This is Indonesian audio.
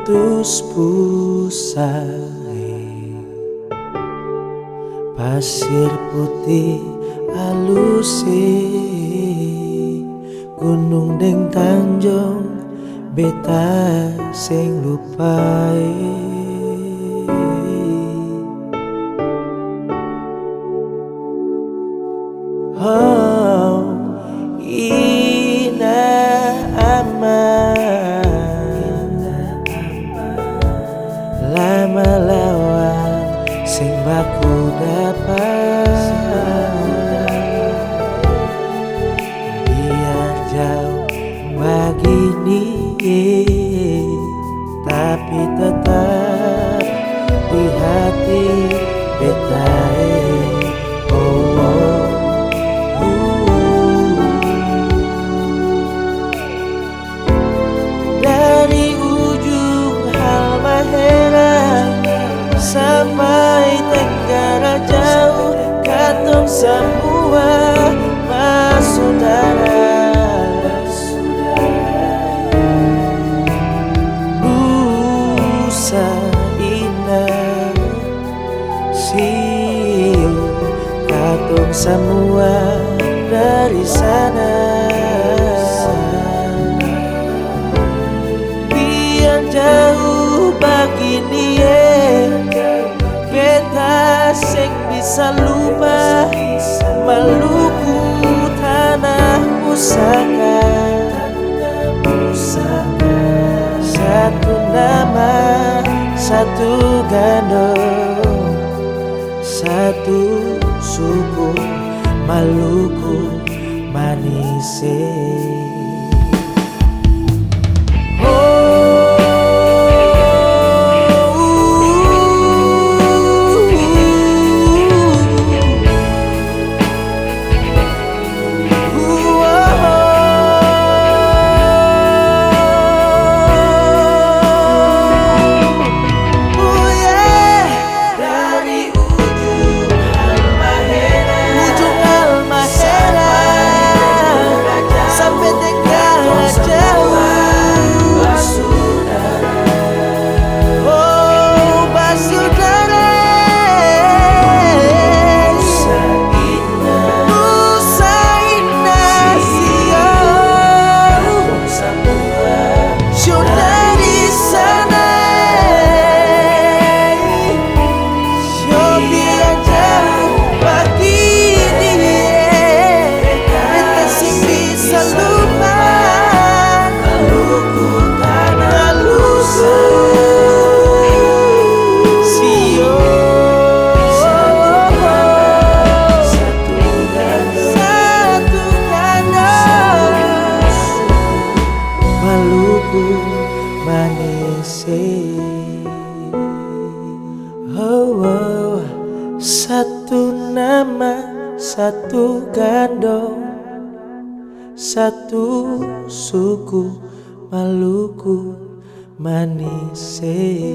Putus pusai pasir putih alusi gunung deng tanjung beta sing lupai. Oh, ina aman lama lawan sing baku dapat. Biar jauh begini tapi tetap di hati beta. Dari ujung Halmahera sampai Tenggara jauh, katong semua bersaudara. Nusa Indah, siu katong semua dari sana. Jauh begini beta sing bisa lupa Maluku tanah pusaka. Satu nama, satu gandong, satu suku Maluku Manise. Oh, satu nama, satu gandong, satu suku Maluku Manise.